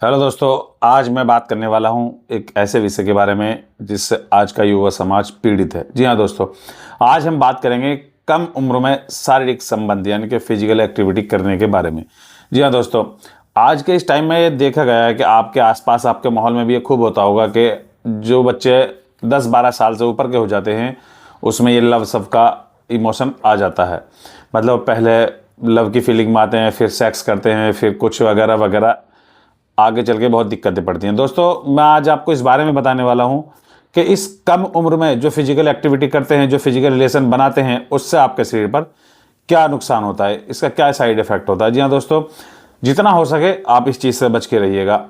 Hello दोस्तों, आज मैं बात करने वाला हूं एक ऐसे विषय के बारे में जिससे आज का युवा समाज पीड़ित है। जी हाँ दोस्तों, आज हम बात करेंगे कम उम्र में शारीरिक संबंध यानी कि फिजिकल एक्टिविटी करने के बारे में। जी हाँ दोस्तों, आज के इस टाइम में ये देखा गया है कि आपके आसपास आपके माहौल में भी ये खूब होता होगा कि जो बच्चे 10-12 साल से ऊपर के हो जाते हैं उसमें ये लव सब का इमोशन आ जाता है। मतलब पहले लव की फीलिंग में आते हैं, फिर सेक्स करते हैं, फिर कुछ वगैरह वगैरह, आगे चल के बहुत दिक्कतें पड़ती हैं। दोस्तों, मैं आज आपको इस बारे में बताने वाला हूं कि इस कम उम्र में जो फिजिकल एक्टिविटी करते हैं, जो फिजिकल रिलेशन बनाते हैं, उससे आपके शरीर पर क्या नुकसान होता है, इसका क्या साइड इफेक्ट होता है। जी हाँ दोस्तों, जितना हो सके आप इस चीज़ से बच के रहिएगा।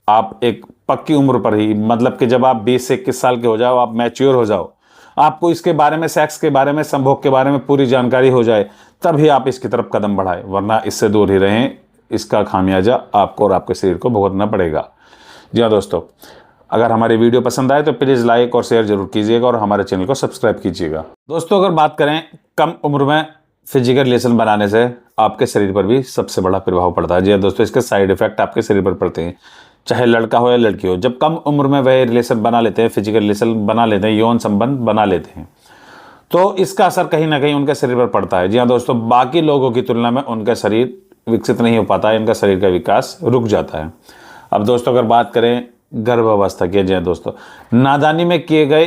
आप एक पक्की उम्र पर ही, मतलब कि जब आप 20 से 21 साल के हो जाओ, आप मैच्योर हो जाओ, आपको इसके बारे में, सेक्स के बारे में, संभोग के बारे में पूरी जानकारी हो जाए, तभी आप इसकी तरफ कदम बढ़ाएं, वरना इससे दूर ही रहें। इसका खामियाजा आपको और आपके शरीर को भुगतना पड़ेगा। जी हाँ दोस्तों, अगर हमारी वीडियो पसंद आए तो प्लीज़ लाइक और शेयर जरूर कीजिएगा और हमारे चैनल को सब्सक्राइब कीजिएगा। दोस्तों, अगर बात करें कम उम्र में फिजिकल रिलेशन बनाने से आपके शरीर पर भी सबसे बड़ा प्रभाव पड़ता है। जी हाँ दोस्तों, इसके साइड इफेक्ट आपके शरीर पर पड़ते हैं, चाहे लड़का हो या लड़की हो। जब कम उम्र में वह रिलेशन बना लेते हैं, फिजिकल रिलेशन बना लेते हैं, यौन संबंध बना लेते हैं, तो इसका असर कहीं ना कहीं उनके शरीर पर पड़ता है। जी हाँ दोस्तों, बाकी लोगों की तुलना में उनका शरीर विकसित नहीं हो पाता है, इनका शरीर का विकास रुक जाता है। अब दोस्तों, अगर बात करें गर्भावस्था की, जी हाँ दोस्तों, नादानी में किए गए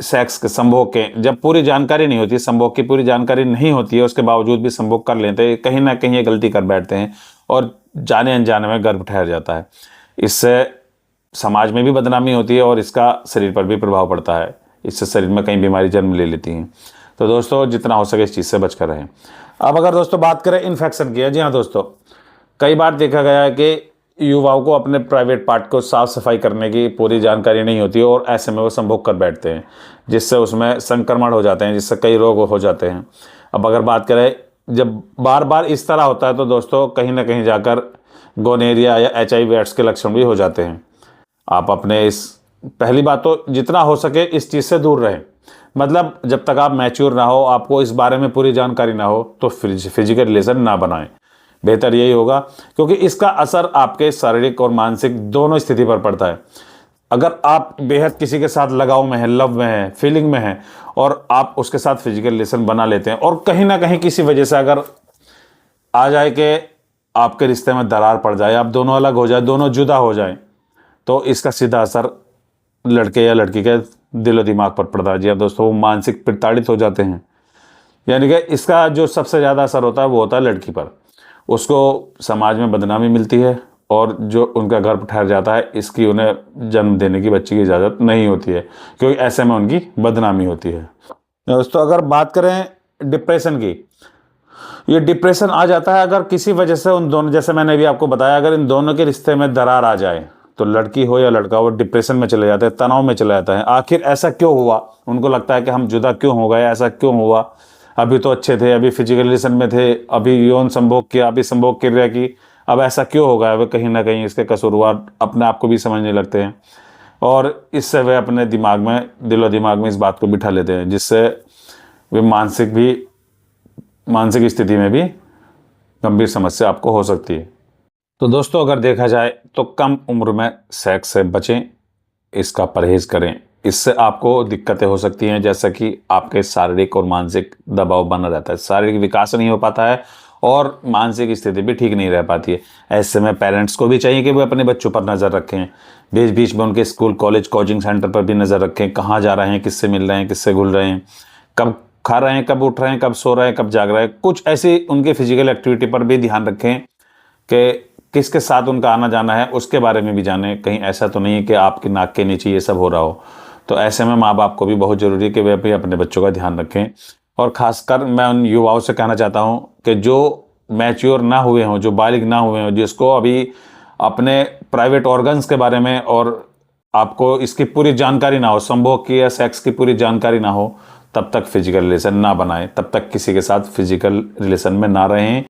सेक्स के, संभोग के, जब पूरी जानकारी नहीं होती, संभोग की पूरी जानकारी नहीं होती है, उसके बावजूद भी संभोग कर लेते हैं, कहीं ना कहीं ये गलती कर बैठते हैं और जाने अनजाने में गर्भ ठहर जाता है। इससे समाज में भी बदनामी होती है और इसका शरीर पर भी प्रभाव पड़ता है। इससे शरीर में कई बीमारी जन्म ले लेती हैं। तो दोस्तों, जितना हो सके इस चीज़ से बचकर रहें। अब अगर दोस्तों बात करें इन्फेक्शन की, जी हाँ दोस्तों, कई बार देखा गया है कि युवाओं को अपने प्राइवेट पार्ट को साफ सफाई करने की पूरी जानकारी नहीं होती और ऐसे में वो संभोग कर बैठते हैं, जिससे उसमें संक्रमण हो जाते हैं, जिससे कई रोग हो जाते हैं। अब अगर बात करें, जब बार बार इस तरह होता है तो दोस्तों कहीं ना कहीं जाकर गोनेरिया या HIV एड्स के लक्षण भी हो जाते हैं। आप अपने इस, पहली बात तो जितना हो सके इस चीज़ से दूर रहें। मतलब जब तक आप मैच्योर ना हो, आपको इस बारे में पूरी जानकारी ना हो, तो फिजिकल रिलेशन ना बनाएं, बेहतर यही होगा, क्योंकि इसका असर आपके शारीरिक और मानसिक दोनों स्थिति पर पड़ता है। अगर आप बेहद किसी के साथ लगाव में हैं, लव में हैं, फीलिंग में हैं, और आप उसके साथ फिजिकल रिलेशन बना लेते हैं और कहीं ना कहीं किसी वजह से अगर आ जाए कि आपके रिश्ते में दरार पड़ जाए, आप दोनों अलग हो जाए, दोनों जुदा हो जाएं, तो इसका सीधा असर लड़के या लड़की के दिलो दिमाग पर पड़ता है। जी हाँ दोस्तों, वो मानसिक प्रताड़ित हो जाते हैं। यानी कि इसका जो सबसे ज़्यादा असर होता है वो होता है लड़की पर। उसको समाज में बदनामी मिलती है और जो उनका गर्भ ठहर जाता है, इसकी उन्हें जन्म देने की बच्चे की इजाज़त नहीं होती है, क्योंकि ऐसे में उनकी बदनामी होती है। दोस्तों, अगर बात करें डिप्रेशन की, ये डिप्रेशन आ जाता है अगर किसी वजह से उन दोनों, जैसे मैंने अभी आपको बताया, अगर इन दोनों के रिश्ते में दरार आ जाए तो लड़की हो या लड़का हो, डिप्रेशन में चले जाते हैं, तनाव में चले जाता है। आखिर ऐसा क्यों हुआ? उनको लगता है कि हम जुदा क्यों हो गए, ऐसा क्यों हुआ, अभी तो अच्छे थे, अभी फिजिकल रिलेशन में थे, अभी यौन संभोग किया, अभी संभोग क्रिया की, अब ऐसा क्यों हो गया? वे कहीं ना कहीं इसके कसूरवार अपने आप को भी समझने लगते हैं और इससे वे अपने दिमाग में, दिलो दिमाग में इस बात को बिठा लेते हैं, जिससे वे मानसिक स्थिति में भी गंभीर समस्या आपको हो सकती है। तो दोस्तों, अगर देखा जाए तो कम उम्र में सेक्स से बचें, इसका परहेज करें। इससे आपको दिक्कतें हो सकती हैं, जैसा कि आपके शारीरिक और मानसिक दबाव बना रहता है, शारीरिक विकास नहीं हो पाता है और मानसिक स्थिति भी ठीक नहीं रह पाती है। ऐसे में पेरेंट्स को भी चाहिए कि वो अपने बच्चों पर नज़र रखें, बीच बीच में उनके स्कूल, कॉलेज, कोचिंग सेंटर पर भी नज़र रखें, कहाँ जा रहे हैं, किससे मिल रहे हैं, किससे घुल रहे हैं, कब खा रहे हैं, कब उठ रहे हैं, कब सो रहे हैं, कब जाग रहे हैं। कुछ ऐसी उनकी फिजिकल एक्टिविटी पर भी ध्यान रखें कि किसके साथ उनका आना जाना है, उसके बारे में भी जानें। कहीं ऐसा तो नहीं है कि आपकी नाक के नीचे ये सब हो रहा हो। तो ऐसे में माँ बाप को भी बहुत ज़रूरी है कि वे भी अपने बच्चों का ध्यान रखें। और ख़ासकर मैं उन युवाओं से कहना चाहता हूँ कि जो मैच्योर ना हुए हों, जो बालिग ना हुए हों, जिसको अभी अपने प्राइवेट ऑर्गन्स के बारे में और आपको इसकी पूरी जानकारी ना हो, संभोग की या सेक्स की पूरी जानकारी ना हो, तब तक फिजिकल रिलेशन ना बनाएं, तब तक किसी के साथ फिजिकल रिलेशन में ना रहें।